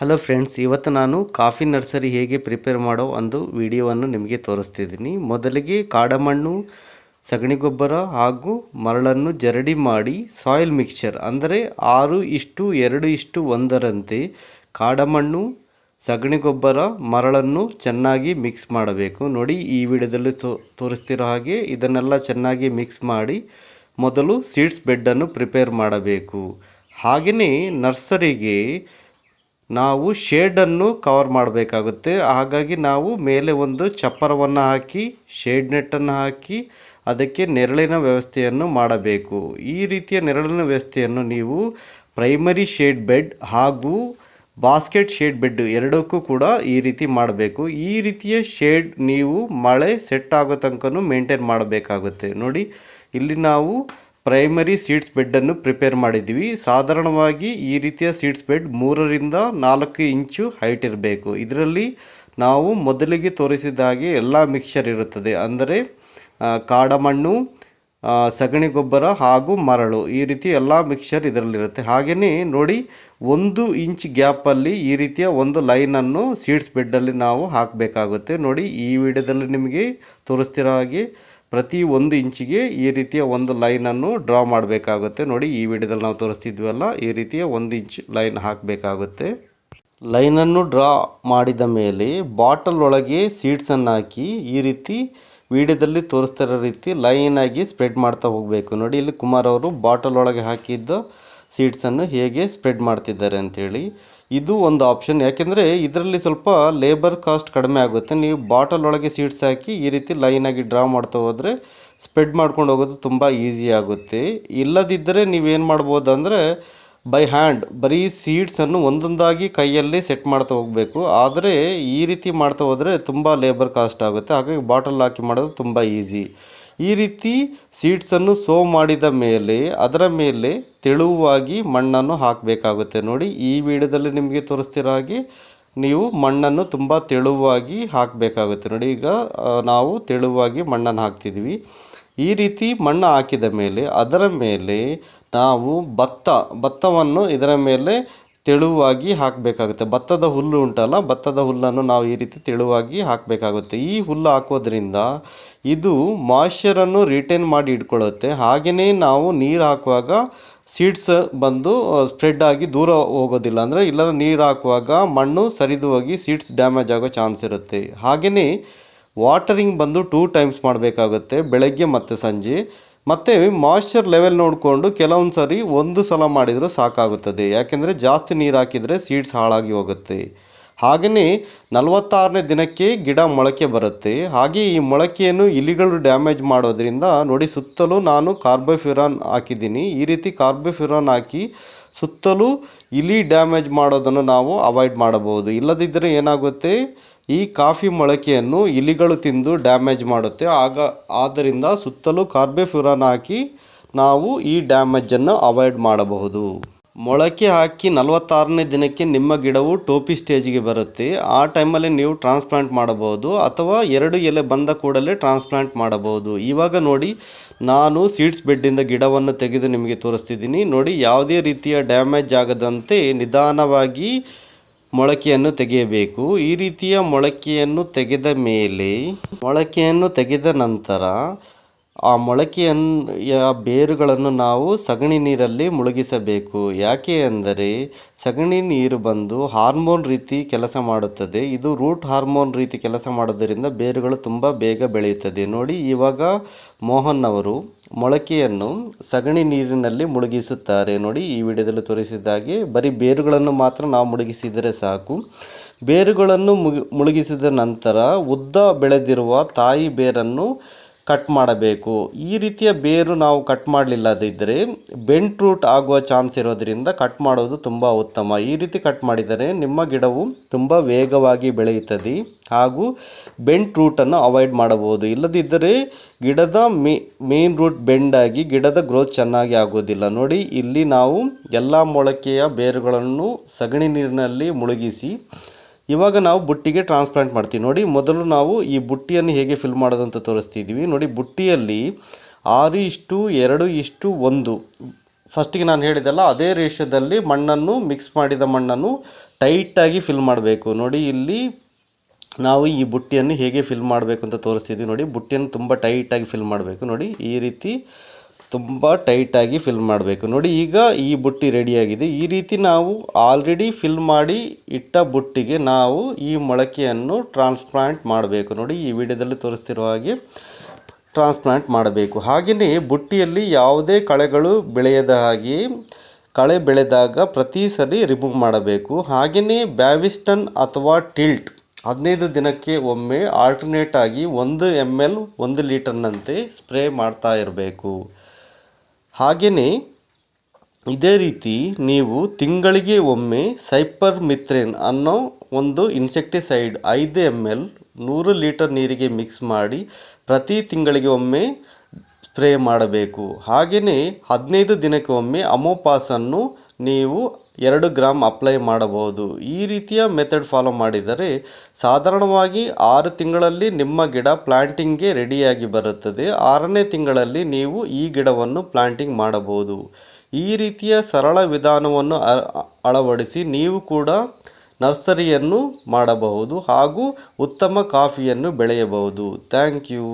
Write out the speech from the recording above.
Hello friends, ಇವತ್ತು ನಾನು coffee nursery ಹೇಗೆ ಪ್ರಿಪೇರ್ ಮಾಡೋ ಒಂದು ವಿಡಿಯೋವನ್ನು ನಿಮಗೆ ತೋರಿಸ್ತಿದ್ದೀನಿ. ಮೊದಲಿಗೆ ಕಾಡಮಣ್ಣು, ಸಗಣಿ ಗೊಬ್ಬರ ಹಾಗೂ ಮರಳನ್ನು ಜರಡಿ ಮಾಡಿ ಸಾಯಿಲ್ ಮಿಕ್ಸ್ಚರ್ ಅಂದರೆ 6:2:1 ಕಾಡಮಣ್ಣು, ಸಗಣಿ ಗೊಬ್ಬರ, ಮರಳನ್ನು ಚೆನ್ನಾಗಿ ಮಿಕ್ಸ್ ಮಾಡಬೇಕು. ನೋಡಿ, ಈ ವಿಡಿಯೋದಲ್ಲಿ ತೋರಿಸ್ತಿರೋ ಹಾಗೆ ಇದನ್ನೆಲ್ಲ ಚೆನ್ನಾಗಿ ಮಿಕ್ಸ್ ಮಾಡಿ ಮೊದಲು ಸೀಡ್ಸ್ ಬೆಡ್ಡನ್ನು ಪ್ರಿಪೇರ್ ಮಾಡಬೇಕು. ಹಾಗೆಯೇ ನರ್ಸರಿಗೆ ನಾವು ಶೇಡನ್ನು ಕವರ್ ಮಾಡಬೇಕಾಗುತ್ತೆ. ಹಾಗಾಗಿ ನಾವು ಮೇಲೆ ಒಂದು ಚಪ್ಪರವನ್ನು ಹಾಕಿ, ಶೇಡ್ ನೆಟ್ಟನ್ನು ಹಾಕಿ ಅದಕ್ಕೆ ನೆರಳಿನ ವ್ಯವಸ್ಥೆಯನ್ನು ಮಾಡಬೇಕು. ಈ ರೀತಿಯ ನೆರಳಿನ ವ್ಯವಸ್ಥೆಯನ್ನು ನೀವು ಪ್ರೈಮರಿ ಶೇಡ್ ಬೆಡ್ ಹಾಗೂ ಬಾಸ್ಕೆಟ್ ಶೇಡ್ ಬೆಡ್ ಎರಡಕ್ಕೂ ಕೂಡ ಈ ರೀತಿ ಮಾಡಬೇಕು. ಈ ರೀತಿಯ ಶೇಡ್ ನೀವು ಮಳೆ ಸೆಟ್ ಆಗೋ ತನಕ ಮೇಂಟೈನ್ ಮಾಡಬೇಕಾಗುತ್ತೆ. ನೋಡಿ, ಇಲ್ಲಿ ನಾವು ಪ್ರೈಮರಿ ಸೀಡ್ಸ್ ಬೆಡ್ಡನ್ನು ಪ್ರಿಪೇರ್ ಮಾಡಿದ್ದೀವಿ. ಸಾಧಾರಣವಾಗಿ ಈ ರೀತಿಯ ಸೀಡ್ಸ್ ಬೆಡ್ 3-4 ಇಂಚು ಹೈಟ್ ಇರಬೇಕು. ಇದರಲ್ಲಿ ನಾವು ಮೊದಲಿಗೆ ತೋರಿಸಿದ ಹಾಗೆ ಎಲ್ಲ ಮಿಕ್ಸ್ಚರ್ ಇರುತ್ತದೆ. ಅಂದರೆ ಕಾಡಮಣ್ಣು, ಸಗಣಿ ಗೊಬ್ಬರ ಹಾಗೂ ಮರಳು, ಈ ರೀತಿ ಎಲ್ಲ ಮಿಕ್ಸ್ಚರ್ ಇದರಲ್ಲಿರುತ್ತೆ. ಹಾಗೆಯೇ ನೋಡಿ, 1 ಇಂಚ್ ಗ್ಯಾಪಲ್ಲಿ ಈ ರೀತಿಯ ಒಂದು ಲೈನನ್ನು ಸೀಡ್ಸ್ ಬೆಡ್ಡಲ್ಲಿ ನಾವು ಹಾಕಬೇಕಾಗುತ್ತೆ. ನೋಡಿ, ಈ ವಿಡಿಯೋದಲ್ಲಿ ನಿಮಗೆ ತೋರಿಸ್ತಿರೋ ಹಾಗೆ ಪ್ರತಿ 1 ಇಂಚಿಗೆ ಈ ರೀತಿಯ ಒಂದು ಲೈನನ್ನು ಡ್ರಾ ಮಾಡಬೇಕಾಗುತ್ತೆ. ನೋಡಿ, ಈ ವಿಡಿಯೋದಲ್ಲಿ ನಾವು ತೋರಿಸ್ತಿದ್ವಲ್ಲ, ಈ ರೀತಿಯ 1 ಇಂಚ್ ಲೈನ್ ಹಾಕಬೇಕಾಗುತ್ತೆ. ಲೈನನ್ನು ಡ್ರಾ ಮಾಡಿದ ಮೇಲೆ ಬಾಟಲ್ ಒಳಗೆ ಸೀಡ್ಸನ್ನು ಹಾಕಿ ಈ ರೀತಿ ವಿಡಿಯೋದಲ್ಲಿ ತೋರಿಸ್ತಿರೋ ರೀತಿ ಲೈನಾಗಿ ಸ್ಪ್ರೆಡ್ ಮಾಡ್ತಾ ಹೋಗಬೇಕು. ನೋಡಿ, ಇಲ್ಲಿ ಕುಮಾರ್ ಅವರು ಬಾಟಲ್ ಒಳಗೆ ಹಾಕಿದ್ದ ಸೀಡ್ಸನ್ನು ಹೇಗೆ ಸ್ಪ್ರೆಡ್ ಮಾಡ್ತಿದ್ದಾರೆ ಅಂತೇಳಿ. ಇದು ಒಂದು ಆಪ್ಷನ್, ಯಾಕೆಂದರೆ ಇದರಲ್ಲಿ ಸ್ವಲ್ಪ ಲೇಬರ್ ಕಾಸ್ಟ್ ಕಡಿಮೆ ಆಗುತ್ತೆ. ನೀವು ಬಾಟಲ್ ಒಳಗೆ ಸೀಡ್ಸ್ ಹಾಕಿ ಈ ರೀತಿ ಲೈನಾಗಿ ಡ್ರಾ ಮಾಡ್ತಾ ಹೋದರೆ ಸ್ಪ್ರೆಡ್ ಮಾಡ್ಕೊಂಡು ಹೋಗೋದು ತುಂಬ ಈಸಿ ಆಗುತ್ತೆ. ಇಲ್ಲದಿದ್ದರೆ ನೀವೇನು ಮಾಡ್ಬೋದು ಅಂದರೆ ಬೈ ಹ್ಯಾಂಡ್ ಬರೀ ಸೀಡ್ಸನ್ನು ಒಂದೊಂದಾಗಿ ಕೈಯಲ್ಲಿ ಸೆಟ್ ಮಾಡ್ತಾ ಹೋಗಬೇಕು. ಆದರೆ ಈ ರೀತಿ ಮಾಡ್ತಾ ಹೋದರೆ ತುಂಬ ಲೇಬರ್ ಕಾಸ್ಟ್ ಆಗುತ್ತೆ. ಹಾಗಾಗಿ ಬಾಟಲ್ ಹಾಕಿ ಮಾಡೋದು ತುಂಬ ಈಸಿ. ಈ ರೀತಿ ಸೀಡ್ಸನ್ನು ಸೋ ಮಾಡಿದ ಮೇಲೆ ಅದರ ಮೇಲೆ ತೆಳುವಾಗಿ ಮಣ್ಣನ್ನು ಹಾಕಬೇಕಾಗುತ್ತೆ. ನೋಡಿ, ಈ ವಿಡಿಯೋದಲ್ಲಿ ನಿಮಗೆ ತೋರಿಸ್ತಿರೋ ಹಾಗೆ ನೀವು ಮಣ್ಣನ್ನು ತುಂಬ ತೆಳುವಾಗಿ ಹಾಕಬೇಕಾಗುತ್ತೆ. ನೋಡಿ, ಈಗ ನಾವು ತೆಳುವಾಗಿ ಮಣ್ಣನ್ನು ಹಾಕ್ತಿದ್ವಿ. ಈ ರೀತಿ ಮಣ್ಣು ಹಾಕಿದ ಮೇಲೆ ಅದರ ಮೇಲೆ ನಾವು ಭತ್ತವನ್ನು ಇದರ ಮೇಲೆ ತೆಳುವಾಗಿ ಹಾಕಬೇಕಾಗುತ್ತೆ. ಭತ್ತದ ಹುಲ್ಲು ಉಂಟಲ್ಲ, ಭತ್ತದ ಹುಲ್ಲನ್ನು ನಾವು ಈ ರೀತಿ ತೆಳುವಾಗಿ ಹಾಕಬೇಕಾಗುತ್ತೆ. ಈ ಹುಲ್ಲು ಹಾಕೋದ್ರಿಂದ ಇದು ಮಾಯ್ಶ್ಚರನ್ನು ರಿಟೈನ್ ಮಾಡಿ ಇಟ್ಕೊಳ್ಳುತ್ತೆ. ಹಾಗೆಯೇ ನಾವು ನೀರು ಹಾಕುವಾಗ ಸೀಡ್ಸ್ ಬಂದು ಸ್ಪ್ರೆಡ್ ಆಗಿ ದೂರ ಹೋಗೋದಿಲ್ಲ. ಅಂದರೆ ಇಲ್ಲ, ನೀರು ಹಾಕುವಾಗ ಮಣ್ಣು ಸರಿದು ಹೋಗಿ ಸೀಡ್ಸ್ ಡ್ಯಾಮೇಜ್ ಆಗೋ ಚಾನ್ಸ್ ಇರುತ್ತೆ. ಹಾಗೆಯೇ ವಾಟರಿಂಗ್ ಬಂದು 2 ಟೈಮ್ಸ್ ಮಾಡಬೇಕಾಗುತ್ತೆ, ಬೆಳಗ್ಗೆ ಮತ್ತು ಸಂಜೆ. ಮತ್ತು ಮಾಯ್ಶ್ಚರ್ ಲೆವೆಲ್ ನೋಡಿಕೊಂಡು ಕೆಲವೊಂದು ಸರಿ 1 ಸಲ ಮಾಡಿದರೂ ಸಾಕಾಗುತ್ತದೆ. ಯಾಕೆಂದರೆ ಜಾಸ್ತಿ ನೀರು ಹಾಕಿದರೆ ಸೀಡ್ಸ್ ಹಾಳಾಗಿ ಹೋಗುತ್ತೆ. ಹಾಗೆಯೇ 46ನೇ ದಿನಕ್ಕೆ ಗಿಡ ಮೊಳಕೆ ಬರುತ್ತೆ. ಹಾಗೆ ಈ ಮೊಳಕೆಯನ್ನು ಇಲಿಗಳು ಡ್ಯಾಮೇಜ್ ಮಾಡೋದ್ರಿಂದ ನೋಡಿ, ಸುತ್ತಲೂ ನಾನು ಕಾರ್ಬೋಫ್ಯೂರಾನ್ ಹಾಕಿದ್ದೀನಿ. ಈ ರೀತಿ ಕಾರ್ಬೋಫ್ಯೂರಾನ್ ಹಾಕಿ ಸುತ್ತಲೂ ಇಲಿ ಡ್ಯಾಮೇಜ್ ಮಾಡೋದನ್ನು ನಾವು ಅವಾಯ್ಡ್ ಮಾಡಬಹುದು. ಇಲ್ಲದಿದ್ದರೆ ಏನಾಗುತ್ತೆ, ಈ ಕಾಫಿ ಮೊಳಕೆಯನ್ನು ಇಲಿಗಳು ತಿಂದು ಡ್ಯಾಮೇಜ್ ಮಾಡುತ್ತೆ. ಆದ್ದರಿಂದ ಸುತ್ತಲೂ ಕಾರ್ಬೋಫ್ಯೂರಾನ್ ಹಾಕಿ ನಾವು ಈ ಡ್ಯಾಮೇಜನ್ನು ಅವಾಯ್ಡ್ ಮಾಡಬಹುದು. ಮೊಳಕೆ ಹಾಕಿ 46ನೇ ದಿನಕ್ಕೆ ನಿಮ್ಮ ಗಿಡವು ಟೋಪಿ ಸ್ಟೇಜಿಗೆ ಬರುತ್ತೆ. ಆ ಟೈಮಲ್ಲಿ ನೀವು ಟ್ರಾನ್ಸ್ಪ್ಲಾಂಟ್ ಮಾಡಬಹುದು ಅಥವಾ 2 ಎಲೆ ಬಂದ ಕೂಡಲೇ ಟ್ರಾನ್ಸ್ಪ್ಲಾಂಟ್ ಮಾಡಬಹುದು. ಇವಾಗ ನೋಡಿ, ನಾನು ಸೀಡ್ಸ್ ಬೆಡ್ಡಿಂದ ಗಿಡವನ್ನು ತೆಗೆದು ನಿಮಗೆ ತೋರಿಸ್ತಿದ್ದೀನಿ. ನೋಡಿ, ಯಾವುದೇ ರೀತಿಯ ಡ್ಯಾಮೇಜ್ ಆಗದಂತೆ ನಿಧಾನವಾಗಿ ಮೊಳಕೆಯನ್ನು ತೆಗೆಯಬೇಕು. ಈ ರೀತಿಯ ಮೊಳಕೆಯನ್ನು ತೆಗೆದ ನಂತರ ಆ ಮೊಳಕೆಯ ಬೇರುಗಳನ್ನು ನಾವು ಸಗಣಿ ನೀರಲ್ಲಿ ಮುಳುಗಿಸಬೇಕು. ಯಾಕೆ ಅಂದರೆ ಸಗಣಿ ನೀರು ಬಂದು ಹಾರ್ಮೋನ್ ರೀತಿ ಕೆಲಸ ಮಾಡುತ್ತದೆ. ಇದು ರೂಟ್ ಹಾರ್ಮೋನ್ ರೀತಿ ಕೆಲಸ ಮಾಡೋದರಿಂದ ಬೇರುಗಳು ತುಂಬ ಬೇಗ ಬೆಳೆಯುತ್ತದೆ. ನೋಡಿ, ಇವಾಗ ಮೋಹನ್ ಅವರು ಮೊಳಕೆಯನ್ನು ಸಗಣಿ ನೀರಿನಲ್ಲಿ ಮುಳುಗಿಸುತ್ತಾರೆ. ನೋಡಿ, ಈ ವಿಡಿಯೋದಲ್ಲಿ ತೋರಿಸಿದಾಗೆ ಬರೀ ಬೇರುಗಳನ್ನು ಮಾತ್ರ ನಾವು ಮುಳುಗಿಸಿದರೆ ಸಾಕು. ಬೇರುಗಳನ್ನು ಮುಳುಗಿಸಿದ ನಂತರ ಉದ್ದ ಬೆಳೆದಿರುವ ತಾಯಿ ಬೇರನ್ನು ಕಟ್ ಮಾಡಬೇಕು. ಈ ರೀತಿಯ ಬೇರು ನಾವು ಕಟ್ ಮಾಡಲಿಲ್ಲದಿದ್ದರೆ ಬೆಂಟ್ ರೂಟ್ ಆಗುವ ಚಾನ್ಸ್ ಇರೋದರಿಂದ ಕಟ್ ಮಾಡೋದು ತುಂಬ ಉತ್ತಮ. ಈ ರೀತಿ ಕಟ್ ಮಾಡಿದರೆ ನಿಮ್ಮ ಗಿಡವು ತುಂಬ ವೇಗವಾಗಿ ಬೆಳೆಯುತ್ತದೆ ಹಾಗೂ ಬೆಂಟ್ ರೂಟನ್ನು ಅವಾಯ್ಡ್ ಮಾಡಬಹುದು. ಇಲ್ಲದಿದ್ದರೆ ಗಿಡದ ಮೇನ್ ರೂಟ್ ಬೆಂಡ್ ಆಗಿ ಗಿಡದ ಗ್ರೋತ್ ಚೆನ್ನಾಗಿ ಆಗೋದಿಲ್ಲ. ನೋಡಿ, ಇಲ್ಲಿ ನಾವು ಎಲ್ಲ ಮೊಳಕೆಯ ಬೇರುಗಳನ್ನು ಸಗಣಿ ನೀರಿನಲ್ಲಿ ಮುಳುಗಿಸಿ ಇವಾಗ ನಾವು ಬುಟ್ಟಿಗೆ ಟ್ರಾನ್ಸ್ಪ್ಲಾಂಟ್ ಮಾಡ್ತೀವಿ. ನೋಡಿ, ಮೊದಲು ನಾವು ಈ ಬುಟ್ಟಿಯನ್ನು ಹೇಗೆ ಫಿಲ್ ಮಾಡೋದು ಅಂತ ತೋರಿಸ್ತಿದ್ವಿ. ನೋಡಿ, ಬುಟ್ಟಿಯಲ್ಲಿ 6:2:1 ಫಸ್ಟಿಗೆ ನಾನು ಹೇಳಿದೆಲ್ಲ ಅದೇ ರೇಷ್ಯದಲ್ಲಿ ಮಣ್ಣನ್ನು ಮಿಕ್ಸ್ ಮಾಡಿದ ಮಣ್ಣನ್ನು ಟೈಟಾಗಿ ಫಿಲ್ ಮಾಡಬೇಕು. ನೋಡಿ ಇಲ್ಲಿ ನಾವು ಈ ಬುಟ್ಟಿಯನ್ನು ಹೇಗೆ ಫಿಲ್ ಮಾಡಬೇಕು ಅಂತ ತೋರಿಸ್ತಿದ್ದೀವಿ. ನೋಡಿ ಬುಟ್ಟಿಯನ್ನು ತುಂಬ ಟೈಟಾಗಿ ಫಿಲ್ ಮಾಡಬೇಕು. ನೋಡಿ ಈ ರೀತಿ ತುಂಬ ಟೈಟಾಗಿ ಫಿಲ್ ಮಾಡಬೇಕು. ನೋಡಿ ಈಗ ಈ ಬುಟ್ಟಿ ರೆಡಿಯಾಗಿದೆ. ಈ ರೀತಿ ನಾವು ಆಲ್ರೆಡಿ ಫಿಲ್ ಮಾಡಿ ಇಟ್ಟ ಬುಟ್ಟಿಗೆ ನಾವು ಈ ಮೊಳಕೆಯನ್ನು ಟ್ರಾನ್ಸ್ಪ್ಲಾಂಟ್ ಮಾಡಬೇಕು. ನೋಡಿ ಈ ವಿಡಿಯೋದಲ್ಲಿ ತೋರಿಸ್ತಿರುವ ಹಾಗೆ ಟ್ರಾನ್ಸ್ಪ್ಲಾಂಟ್ ಮಾಡಬೇಕು. ಹಾಗೆಯೇ ಬುಟ್ಟಿಯಲ್ಲಿ ಯಾವುದೇ ಕಳೆಗಳು ಬೆಳೆಯದ ಹಾಗೆ ಕಳೆ ಬೆಳೆದಾಗ ಪ್ರತಿ ಸರಿ ರಿಮೂವ್ ಮಾಡಬೇಕು. ಹಾಗೆಯೇ ಬ್ಯಾವಿಸ್ಟನ್ ಅಥವಾ ಟಿಲ್ಟ್ 15 ದಿನಕ್ಕೆ ಒಮ್ಮೆ ಆಲ್ಟರ್ನೇಟ್ ಆಗಿ 1 ml 1 ಲೀಟರ್ನಂತೆ ಸ್ಪ್ರೇ ಮಾಡ್ತಾ ಇರಬೇಕು. ಹಾಗೆಯೇ ಇದೇ ರೀತಿ ನೀವು ತಿಂಗಳಿಗೆ ಒಮ್ಮೆ ಸೈಪರ್ಮಿಥ್ರಿನ್ ಅನ್ನೋ ಒಂದು ಇನ್ಸೆಕ್ಟಿಸೈಡ್ 5 ml 100 ಲೀಟರ್ ನೀರಿಗೆ ಮಿಕ್ಸ್ ಮಾಡಿ ಪ್ರತಿ ತಿಂಗಳಿಗೆ ಒಮ್ಮೆ ಸ್ಪ್ರೇ ಮಾಡಬೇಕು. ಹಾಗೆಯೇ 15 ದಿನಕ್ಕೆ ಒಮ್ಮೆ ಅಮೋಪಾಸನ್ನು ನೀವು 2 ಗ್ರಾಮ್ ಅಪ್ಲೈ ಮಾಡಬಹುದು. ಈ ರೀತಿಯ ಮೆಥಡ್ ಫಾಲೋ ಮಾಡಿದರೆ ಸಾಧಾರಣವಾಗಿ 6 ತಿಂಗಳಲ್ಲಿ ನಿಮ್ಮ ಗಿಡ ಪ್ಲಾಂಟಿಂಗ್ಗೆ ರೆಡಿಯಾಗಿ ಬರುತ್ತದೆ. 6ನೇ ತಿಂಗಳಲ್ಲಿ ನೀವು ಈ ಗಿಡವನ್ನು ಪ್ಲಾಂಟಿಂಗ್ ಮಾಡಬಹುದು. ಈ ರೀತಿಯ ಸರಳ ವಿಧಾನವನ್ನು ಅಳವಡಿಸಿ ನೀವು ಕೂಡ ನರ್ಸರಿಯನ್ನು ಮಾಡಬಹುದು ಹಾಗೂ ಉತ್ತಮ ಕಾಫಿಯನ್ನು ಬೆಳೆಯಬಹುದು. Thank you.